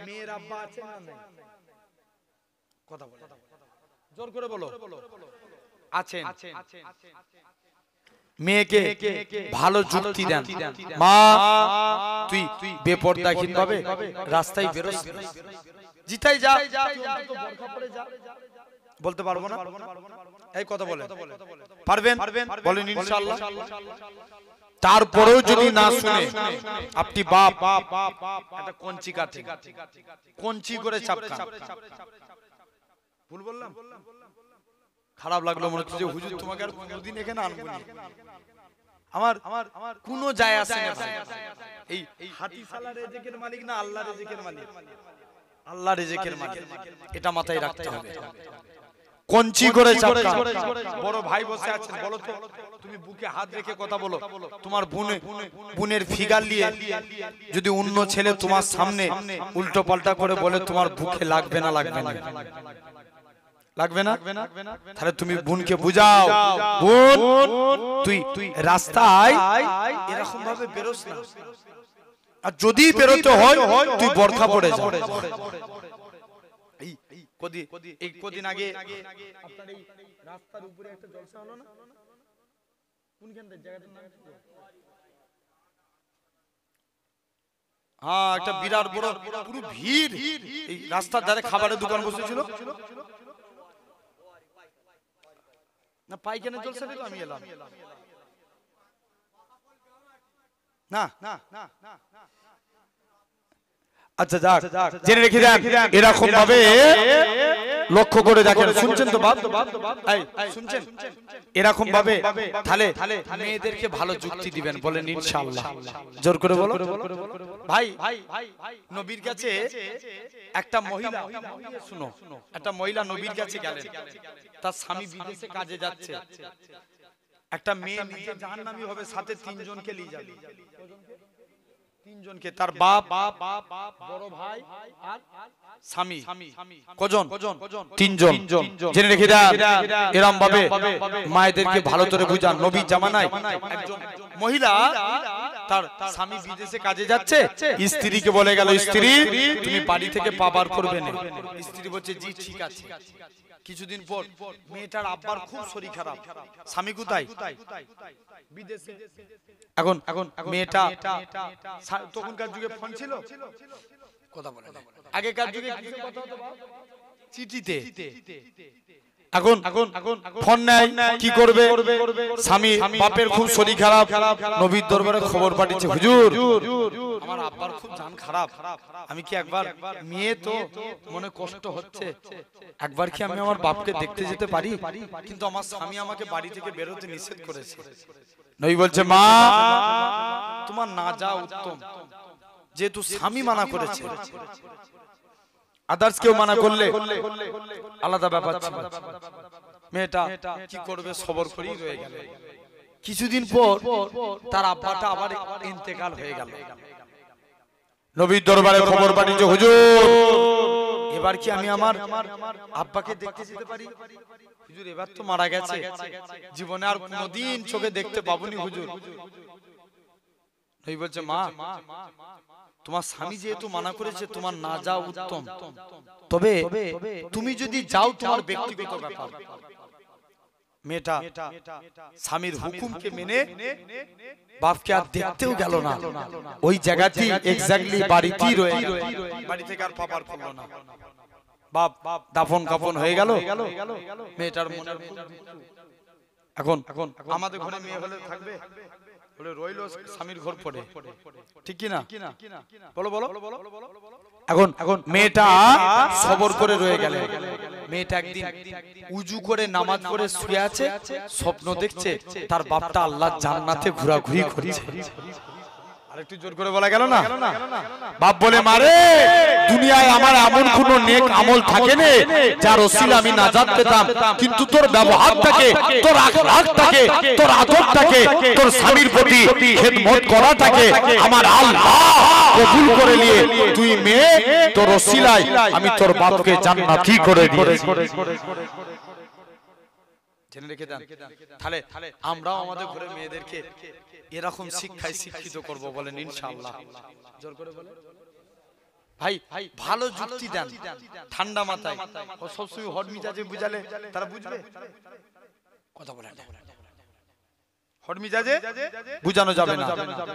মেয়ের আব্বা আছে না নাই? কথা বলো, জোর করে বলো। আছেন, মেয়েকে ভালো যুক্তি দেন, মা তুই বেপরদাহীন ভাবে রাস্তায় বেরোস, জিতাই যা, বলতে পারবো না এই কথা বলে পারবেন? বলেন ইনশাআল্লাহ। তারপরেও যদি না শুনে আপনি বাপ একটা কঞ্চি কাটে, কঞ্চি করে চাপকা, ভুল বললাম? খারাপ লাগলো, মনে হচ্ছে যে হুজুর তোমাকে আর কোনদিন এখানে আনবো না। আমার কোনো যায় আসে না ভাই। এই হাতি সালা রিজিকের মালিক না আল্লাহ রিজিকের মালিক? আল্লাহ রিজিকের মালিক, এটা মাথায় রাখতে হবে। কঞ্চি করে চাপকা। বড় ভাই বসে আছেন, বলো তো তুমি বুকে হাত রেখে কথা বলো। তোমার বোনের ফিগার নিয়ে যদি অন্য ছেলে তোমার সামনে উল্টো পাল্টা করে বলে তোমার বুকে লাগবে না, লাগবে না, লাগবে না? তাহলে তুমি বোনকে বুঝাও, বোন তুই রাস্তায় এরকম ভাবে বেরোস না, আর যদি বেরোতে হয় তুই বোরখা পরে যা। এই কদিন আগে আপনার এই রাস্তার উপরে একটা জলসা হলো না? কোনখানটা জায়গাটার নাম কি? হ্যাঁ, একটা বিরাট বড় পুরো ভিড়, এই রাস্তার ধারে খাবারের দোকান বসেছিল না, পাইখানা জলসা দিল, আমি এলাম না। আচ্ছা যাক, জেনে রেখে দেন এরকম ভাবে লক্ষ্য করে দেখেন। শুনছেন তো বাপ? শুনছেন? এরকম ভাবে তাহলে মেয়েদেরকে ভালো যুক্তি দিবেন, বলেন ইনশাআল্লাহ। জোর করে বলো ভাই। নবীর কাছে একটা মহিলা, শুনো, একটা মহিলা নবীর কাছে গেলেন, তার স্বামী বিদেশে কাজে যাচ্ছে। একটা মেয়ে নিজে জাহান্নামী হবে, সাথে তিনজনকে নিয়ে যাবে। তিনজনকে, তার বাপ, বড় ভাই আর স্বামী। কজন? তিনজন। জেনে রেখে দেন এরকম ভাবে মায়েদেরকে ভালো করে বুঝান। নবী জামানায় একজন মহিলা, তার স্বামী বিদেশে কাজে যাচ্ছে, স্ত্রীকে বলে গেল, স্ত্রী তুমি বাড়ি থেকে পা বার করবে না। স্ত্রী বলছে জি ঠিক আছে। কিছুদিন পর মেয়েটার আব্বার খুব শরীর খারাপ, স্বামী কোথায়? বিদেশে। এখন মেয়েটা, তখনকার যুগে ফোন ছিল, কথা বলে আগেকার যুগে কিসে কথা হতো? চিঠিতে। এখন ফোন নেয় কি করবে স্বামী বাপের খুব শরীর খারাপ নবীর দরবারে খবর পাঠিয়েছে হুজুর আমার আব্বার খুব জান খারাপ আমি কি একবার মেয়ে তো মনে কষ্ট হচ্ছে একবার কি আমি আমার বাপকে দেখতে যেতে পারি কিন্তু আমার স্বামী আমাকে বাড়ি থেকে বের হতে নিষেধ করেছে নবী বলছে মা তোমার না যাওয়া উত্তম যেহেতু স্বামী মানা করেছে আদার্স কেউ মানা করলে আলাদা ব্যাপার ছিল মেয়েটা কি করবে সবর করেই রয়ে গেল কিছুদিন পর তার আব্বাটা আবার ইন্তেকাল হয়ে গেল নবীর দরবারে খবর পাঠিয়েছে হুজুর এবার কি আমি আমার আব্বাকে দেখতে যেতে পারি হুজুর এবার তো মারা গেছে জীবনে আর কোনোদিন চোখে দেখতে পাবনি হুজুর নবী বলছে মা তোমার স্বামী যেহেতু মানা করেছে তোমার না যাওয়া উত্তম তবে তুমি যদি যাও তোমার ব্যক্তিগত ব্যাপার মেয়েটা স্বামীর হুকুমকে মেনে বাপকে আর দেখতেও গেল না ওই জায়গাতেই এক্স্যাক্টলি বাড়িতেই রয়ে গেল বাড়ি থেকে আর পাপার করলো না বাপ দাফন কাফন হয়ে গেল মেয়েটার মনে এখন আমাদের ঘরে মেয়ে হলে থাকবে বলে রইলো স্বামীর ঘর পড়ে ঠিক কি না বলো বলো এখন মেয়েটা সবর করে রয়ে গেল মেয়েটা একদিন উজু করে নামাজ পড়ে শুয়ে আছে স্বপ্ন দেখছে তার বাপটা আল্লাহর জান্নাতে ঘোরাঘুরি করছে আরেকটু জোর করে বলা গেল না বাপ বলে মারে দুনিয়ায় আমার এমন কোন নেক আমল থাকে না যার ওসিলা আমি নাজাত পেতাম কিন্তু তোর ব্যবহারটাকে তোর আখলাকটাকে তোর আদবটাকে তোর স্বামীর প্রতি খেদমত করাটাকে আমার আল্লাহ কবুল করে নিয়ে তুই মেয়ে তোর ওসিলায় আমি তোর বাপকে জান্নাতি করে দিয়েছি জেনে রেখে দেন তাহলে আমরাও আমাদের ঘরে মেয়েদেরকে এরকম শিক্ষায় শিক্ষিত করব বলেন ইনশাআল্লাহ জোর করে বলেন ভাই ভালো যুক্তি দেন ঠান্ডা মাথায় ও সবসময় হট মিজাজে বুঝালে তারা বুঝবে কথা বলেন হট মিজাজে বুঝানো যাবে না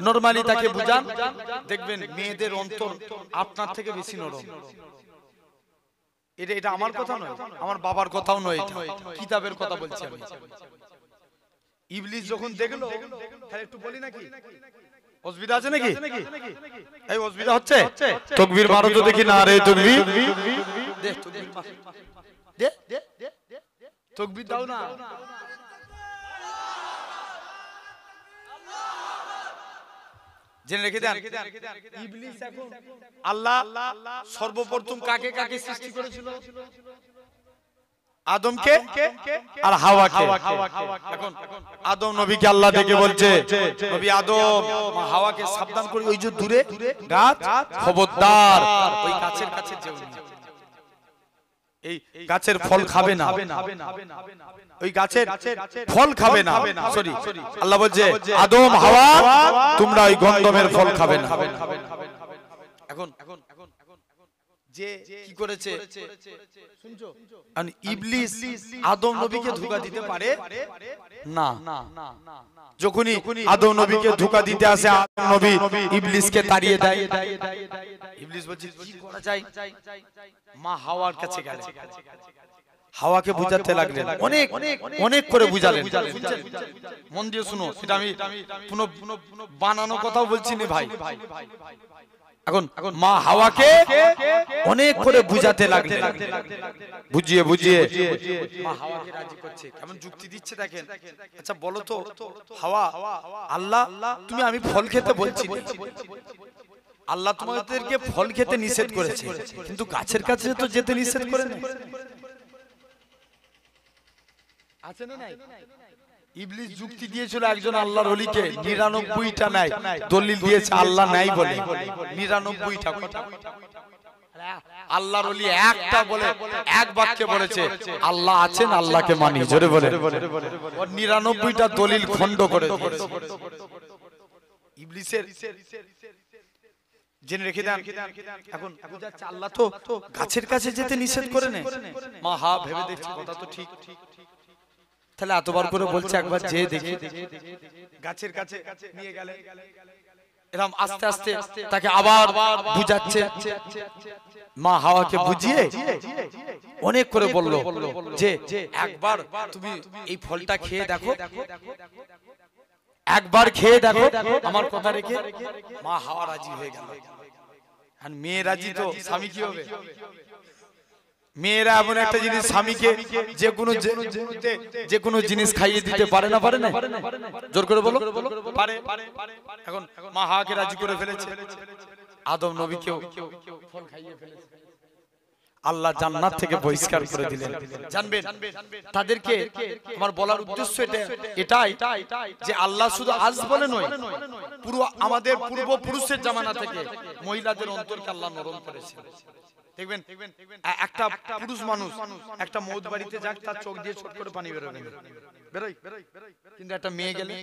নরমালি তাকে বুঝান দেখবেন মেয়েদের অন্তর আপনার থেকে বেশি নরম এটা আমার কথা নয় আমার বাবার কথাও নয় এটা কিতাবের কথা বলছি আমি ইবলিস যখন দেখলো তাহলে একটু বলি নাকি অসুবিধা আছে নাকি এই অসুবিধা হচ্ছে তাকবীর মারো তো দেখি না রে তাকবীর দে তাকবীর মার দে তাকবীর দাও না জেনে রেখে দেন ইবলিস এখন আল্লাহ সর্বপ্রথম কাকে কাকে সৃষ্টি করেছিল আদমকে আর হাওয়াকে এখন আদম নবীকে আল্লাহ ডেকে বলছে নবী আদম হাওয়াকে সাবধান করে ওই যে দূরে গাছ খবরদার ওই গাছের কাছে যেও না এই গাছের ফল খাবে না ওই গাছের ফল খাবে না সরি আল্লাহ বলছে আদম হাওয়া তোমরা ওই গন্ধমের ফল খাবে না এখন যে কি করেছে শুনছো আর ইবলিস আদম নবীকে ধোঁকা দিতে পারে না যখনই আদম নবীকে ধোঁকা দিতে আসে আদম নবী ইবলিসকে তাড়িয়ে দেয় ইবলিস বলছে কি করা যায় মা হাওয়ার কাছে গেল হাওয়াকে বুঝাতে লাগলেন অনেক অনেক করে বুঝালেন মন দিয়ে শুনো এটা আমি বানানো কথাও বলছি না ভাই এখন মা হাওয়াকে অনেক করে বুঝাতে লাগলেন বুঝিয়ে মা হাওয়াকে রাজি করছে কেমন যুক্তি দিচ্ছে দেখেন আচ্ছা বলো তো হাওয়া আল্লাহ তুমি আমি ফল খেতে বলছি আল্লাহ তোমাদেরকে ফল খেতে নিষেধ করেছে কিন্তু গাছের কাছে তো যেতে নিষেধ করেন আছে না নাই ইবলিস যুক্তি দিয়েছিল একজন আল্লাহর ওলিকে 99টা নাই দলিল দিয়েছে আল্লাহ নাই বলে 99টা কথা আল্লাহর ওলি একটা বলে এক বাক্যে বলেছে আল্লাহ আছেন আল্লাহকে মানি জোরে বলে ওর 99টা দলিল খণ্ড করে দিয়েছে ইবলিসের জেনে রেখে দেন এখন বুঝাচ্ছে আল্লাহ তো গাছের কাছে যেতে নিষেধ করে না মা হা ভেবে দেখছে কথা তো ঠিক তাহলে এতবার করে বলছে একবার যে দেখি গাছের কাছে নিয়ে গেলে এরকম আস্তে আস্তে তাকে আবার বুঝাচ্ছে। মা হাওয়াকে বুঝিয়ে অনেক করে বলল যে একবার তুমি এই ফলটা খেয়ে দেখো, একবার খেয়ে দেখো আমার কথা রেখে। মা হাওয়া রাজি হয়ে গেল। আর মেয়ে রাজি তো স্বামী কি হবে? মেয়েরা এমন একটা জিনিস স্বামীকে যে কোনো জিনিস খাইয়ে দিতে পারে না, পারে না? জোর করে বলো পারে। এখন মা হাওয়াকে রাজি করে ফেলেছে, আদম নবীকেও ফল খাইয়ে ফেলেছে। আল্লাহ জান্নাত থেকে বহিষ্কার করে দিলেন। জানবেন তাদেরকে আমার বলার উদ্দেশ্য এটাই যে আল্লাহ শুধু আজ বলে নয়, পুরো আমাদের পূর্বপুরুষের জামানা থেকে মহিলাদের অন্তরকে আল্লাহ নরম করেছে। দেখবেন একটা পুরুষ মানুষ একটা মদ বাড়িতে যাক, তার চোখ দিয়ে ছোট করে পানি বেরোবে, কিন্তু একটা মেয়ে গেলে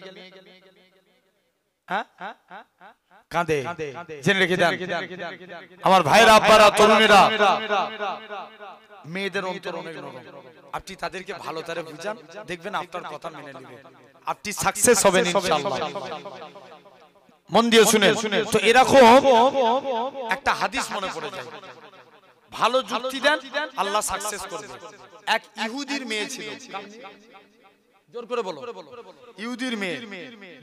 কাঁদে। জেনে রেখে দেন আমার ভাইরা, আব্বারা, তরুণেরা, মেয়েদের অন্তর অনেক নরম। আপনি তাদেরকে ভালো তারে বুঝান, দেখবেন আপনার কথা মেনে নেবে, আপনি সাকসেস হবেন ইনশাআল্লাহ। মন দিয়ে শুনেন। তো এরকম একটা হাদিস মনে পড়ে যায়, ভালো যুক্তি দেন আল্লাহ সাকসেস করবে। এক ইহুদির মেয়ে ছিল, জোর করে বলো ইহুদির মেয়ে।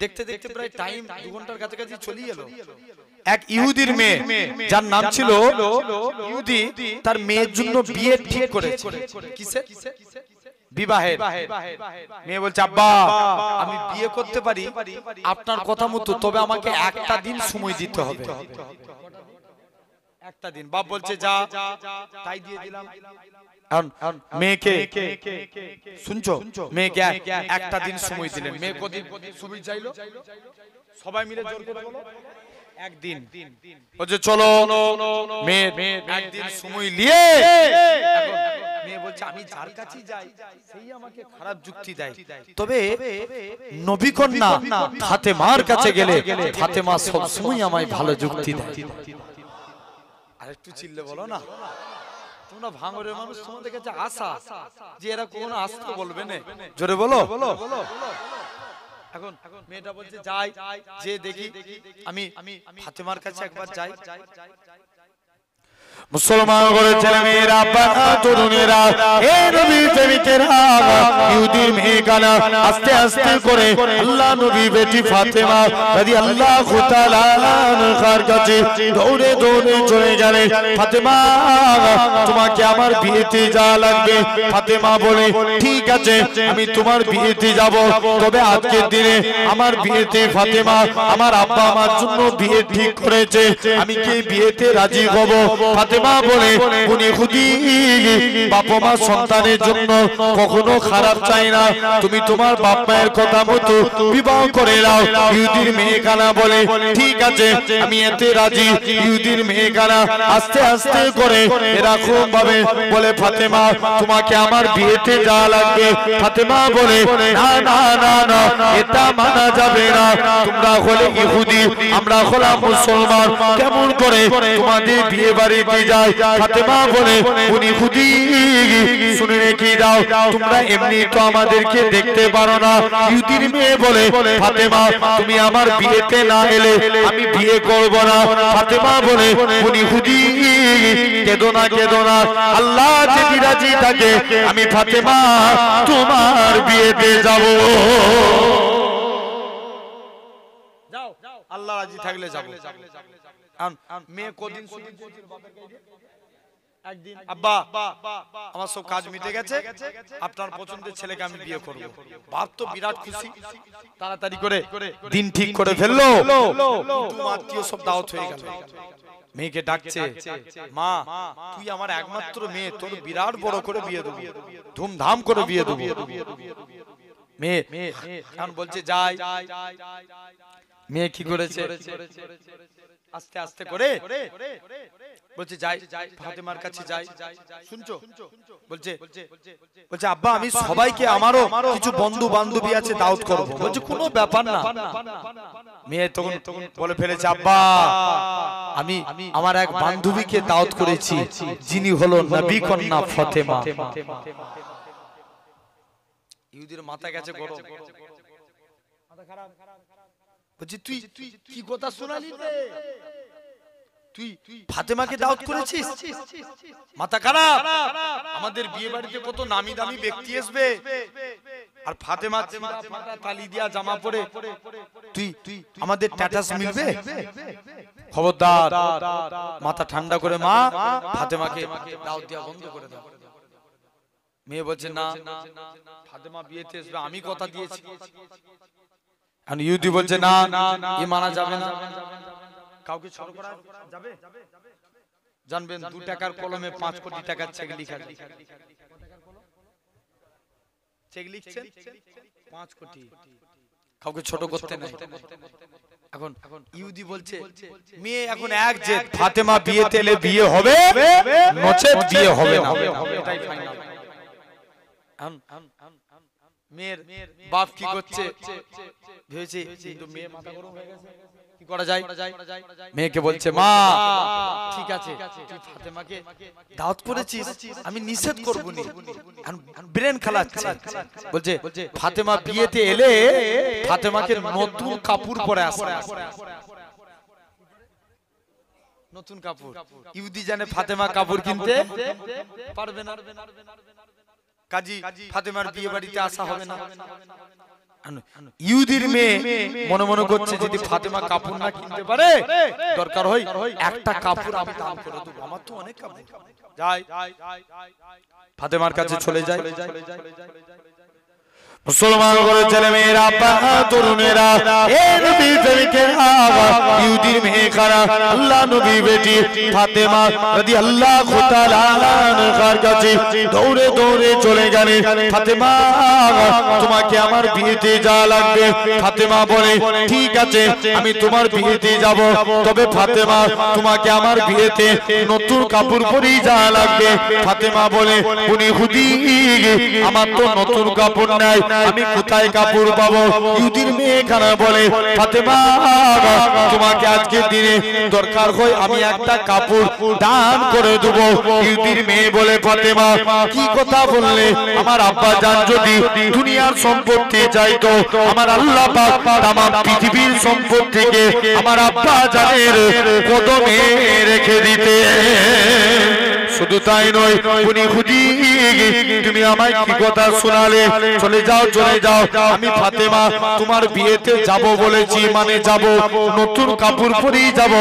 দেখতে দেখতে প্রায় টাইম 2 ঘন্টার কাছাকাছি চলে এলো। এক ইহুদির মেয়ে যার নাম ছিল ইহুদি, তার মেয়ের জন্য বিয়ে ঠিক করেছে। কিসে? বিবাহের। মেয়ে বলছে আব্বা আমি বিয়ে করতে পারি আপনার কথা মতো, তবে আমাকে একটা দিন সময় দিতে হবে। একটা দিন। বাপ বলছে যা, তাই দিয়ে দিলাম। মেয়েকে শুনছো, মেয়েকে একটা দিন সময় দিলেন। মেয়ে কদিন সময় চাইলো? সবাই মিলে জোর করে বলো একদিন। বলছে চলো, মেয়ে একদিন সময় নিয়ে। মেয়ে বলছে আমি যার কাছে যাই সেই আমাকে খারাপ যুক্তি দেয়, তবে নবী কন্যা ফাতেমার কাছে গেলে ফাতেমা সব সময় আমায় ভালো যুক্তি দেয়। আরেকটু চিল্লে বলো না, তোমরা ভাঙরের মানুষ, তোমাদের কাছে আশা যে এরা কোন আসতে বলবে না, জোরে বলো। এখন মেয়েটা বলছে যাই, যে দেখি আমি ফাতেমার কাছে একবার যাই। মুসলমান করে ছেলে মেয়েরা, বাবা তরুণেরা, হে নবী প্রেমিকেরা, ইহুদির মেয়ে কানা আস্তে আস্তে করে আল্লাহ নবী বেটি ফাতেমা রাদিয়াল্লাহু তাআলা আনহার কাছে দৌড়ে দৌড়ে চলে গেলেন। ফাতেমা তোমাকে আমার বিয়েতে যাওয়া লাগবে। ফাতেমা বলে ঠিক আছে আমি তোমার বিয়েতে যাব, তবে আজকের দিনে আমার বিয়েতে ফাতেমা আমার আব্বা আমার জন্য বিয়ে ঠিক করেছে, আমি কি বিয়েতে রাজি হব? ফাতেমা বলে উনি খুদি বাপ মা সন্তানের জন্য কখনো খারাপ চাই না, তুমি তোমার বাপ মায়ের কথা মতো বিবাহ করে নাও। ইহুদির মেয়ে কানা বলে ঠিক আছে আমি এতে রাজি। ইহুদির মেয়ে কানা আস্তে আস্তে করে এরকম ভাবে বলে ফাতেমা তোমাকে আমার বিয়েতে যাওয়া লাগবে। ফাতেমা বলে না না না না, এটা মানা যাবে না, তোমরা হলে ইহুদি আমরা হলাম মুসলমান, কেমন করে তোমাদের বিয়ে বাড়িতে যায়? ফাতেমা বলে উনি খুদি শুনে রেখে দাও, তোমরা এমনি তো আমাদেরকে দেখতে পারো না। ইহুদির মেয়ে বলে ফাতেমা তুমি আমার বিয়েতে না এলে আমি বিয়ে করব না। ফাতেমা বলে উনি খুদি কেঁদো না কেঁদো না, আল্লাহ যদি রাজি থাকে আমি ফাতেমা তোমার বিয়েতে যাব। যাও আল্লাহ রাজি থাকলে যাব। মেয়ে কদিন একদিন আব্বা আমার সব কাজ মিটে গেছে, আপনার পছন্দের ছেলেকে আমি বিয়ে করব। বাপ তো বিরাট খুশি, তাড়াতাড়ি করে দিন ঠিক করে ফেললো। আত্মীয় সব দাওয়াত হয়ে গেল। মেয়েকে ডাকছে মা তুই আমার একমাত্র মেয়ে, তোর বিরাট বড় করে বিয়ে দেবো, ধুমধাম করে বিয়ে দেবো। মেয়ে এখন বলছে যাই। মেয়ে কি করেছে আস্তে আস্তে করে বলছে যাই ফাতেমার কাছে যাই। শুনছো বলছে আব্বা আমি সবাইকে, আমারও কিছু বন্ধু বান্ধবী আছে দাওয়াত করব। বলছে কোনো ব্যাপার না। মেয়ে তখন বলে ফেলেছে আব্বা আমি আমার এক বান্ধবীকে দাওয়াত করেছি, যিনি হলো নবী কন্যা ফাতেমা। ইহুদির মাথা গেছে গরম, মাথা খারাপ। বলছি তুই কি কথা শোনালি রে? তুই ফাতেমাকে দাওয়াত করেছিস? মাথা খারাপ। আমাদের বিয়ে বাড়িতে কত নামি দামি ব্যক্তি আসবে, আর ফাতেমা তালি দিয়া জামা পরে তুই আমাদের স্ট্যাটাস মিলবে? খবরদার, মাথা ঠান্ডা করে মা ফাতেমাকে দাওয়াত দেওয়া বন্ধ করে দাও। মেয়ে বলছে না, ফাতেমা বিয়েতে আসবে, আমি কথা দিয়েছি। আর ইহুদি বলছে না, এ মানা যাবে না। কাউকে ছোট করা যাবে? জানবেন 2 টাকার কলমে 5 কোটি টাকার চেক লেখা, চেক লিখছেন 5 কোটি, কাউকে ছোট করতে নাই। এখন ইহুদি বলছে মেয়ে এখন এক যে ফাতেমা বিয়েতে এলে বিয়ে হবে, নচেত বিয়ে হবে না, এটাই ফাইনাল। মেয়ের বাপ কি করছে ভেবেছে, কিন্তু মেয়ে মাথা গরম হয়ে গেছে, কি করা যায়? মেয়েকে বলছে মা ঠিক আছে, তুই ফাতেমাকে দাওয়াত করেছিস, আমি নিষেধ করব না। ব্রেন খালাচ্ছে, বলছে ফাতেমা বিয়েতে এলে ফাতেমাকে নতুন কাপড় পরে আসবে, নতুন কাপড়। ইহুদি জানে ফাতেমা কাপড় কিনতে পারবে না, কাজী ফাতেমার বিয়ে বাড়িতে আসা হবে না। ইহুদির মেয়ে মনে মনে করছে যদি ফাতেমা কাপড় না কিনতে পারে, দরকার হয় একটা কাপড় আমি দান করে দেব, আমার তো অনেক কাপড়। যাই ফাতেমার কাছে চলে যায়। মুসলমান করে ছেলে মেয়েরা, তরুণেরা, এ নবী প্রেমিকে ইহুদির মেয়ে খারা আল্লাহ নবী বেটি ফাতেমা রাদিয়াল্লাহু তাআলা আনহার কাছে দৌড়ে দৌড়ে চলে গেলেন। ফাতেমা তোমাকে আমার বিয়েতে যাওয়া লাগবে। ফাতেমা বলে ঠিক আছে, আমি তোমার বিয়েতে যাব, তবে ফাতেমা তোমাকে আমার বিয়েতে নতুন কাপড় পরেই যাওয়া লাগবে। ফাতেমা বলে উনি হুদি, আমার তো নতুন কাপড় নাই, আমি কোথায় কাপড় পাবো? ইহুদির মেয়ে খানা বলে ফাতেমা তোমাকে আজকে দিনে দরকার হয় আমি একটা কাপড় দান করে দেব। ইহুদির মেয়ে বলে ফাতেমা কি কথা বললে? আমার আব্বা জান যদি দুনিয়ার সম্পত্তি চাইতো, আমার আল্লাহ পাক তাম পৃথিবীর সম্পত্তিকে আমার আব্বা জানের কদমে রেখে দিতে। শুধু তাই নয়, উনি হুদি তুমি আমায় কি কথা শোনালে? চলে যাও চলে যাও, আমি ফাতেমা তোমার বিয়েতে যাব বলেছি, মানে যাব, নতুন কাপড় পরেই যাব।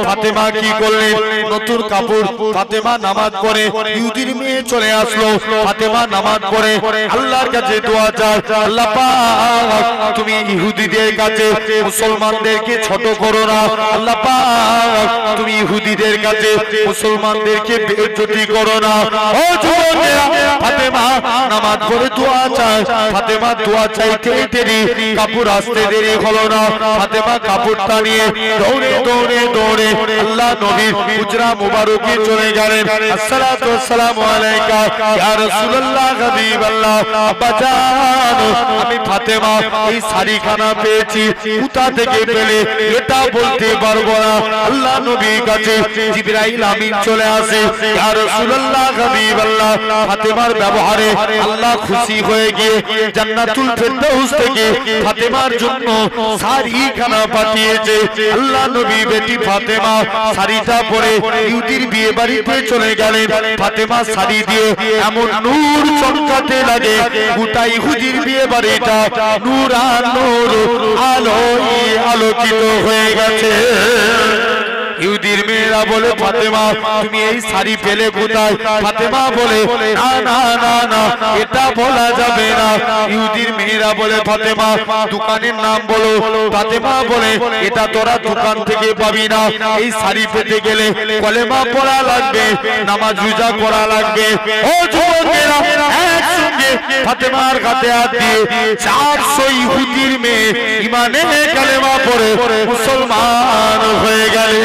ফাতেমা কি করলেন? নতুন কাপড়। ফাতেমা নামাজ পড়ে, ইহুদির মেয়ে চলে আসলো। ফাতেমা নামাজ পড়ে আল্লাহর কাছে দোয়া চায়, আল্লাহ পাক তুমি ইহুদিদের কাছে মুসলমানদেরকে ছোট করো না, আল্লাহ পাক তুমি ইহুদিদের কাছে মুসলমানদেরকে বেইজ্জতি করো না। ও যুবকেরা, ফাতেমা নামাজ পড়ে দোয়া চায়। ফাতেমা দোয়া চাইতে দেরি, কাপড় আসতে দেরি হলো না। ফাতেমা কাপড়টা নিয়ে দৌড়ে দৌড়ে দৌড়ে আল্লাহ নবীর হুজরা মুবারকে চলে গেলেন। আসসালাতু ওয়াসসালামু আলাইকা ইয়া রাসূলুল্লাহ হাবিবাল্লাহ। আব্বাজান আমি ফাতেমা এই শাড়িখানা পেয়েছি, কোথা থেকে পেলে এটা বলতে পারবো না। আল্লাহ নবীর কাছে জিবরাইল আমিন চলে আসে, ইয়া রাসূলুল্লাহ হাবিবাল্লাহ ফাতেমার ব্যবহারে আল্লাহ খুশি হয়ে গিয়ে জান্নাতুল ফেরদাউস থেকে ফাতেমার জন্য শাড়িখানা পাঠিয়েছে। আল্লাহ নবী বেটি ফাতেমা শাড়িটা পরে ইহুদির বিয়ে বাড়িতে চলে গেলেন। ফাতেমা শাড়ি দিয়ে এমন নূর চমকাতে লাগে, গোটা ইহুদির বিয়ে বাড়িটা নূর আর নূর আলোয় আলোকিত হয়ে গেছে। ইহুদির মেয়েরা বলে ফাতেমা তুমি এই শাড়ি পেলে কোথায়? ফাতেমা বলে না না না না, এটা বলা যাবে না। ইহুদির মেয়েরা বলে ফাতেমা দোকানের নাম বলো। ফাতেমা বলে এটা তোরা দোকান থেকে পাবি না, এই শাড়ি পেতে গেলে কলেমা পড়া লাগবে, নামাজ রোজা করা লাগবে। ও যুবকেরা, একসঙ্গে ফাতেমার হাতে হাত দিয়ে 400 ইহুদির মেয়ে ইমানে কালেমা পড়ে মুসলমান হয়ে গেলে।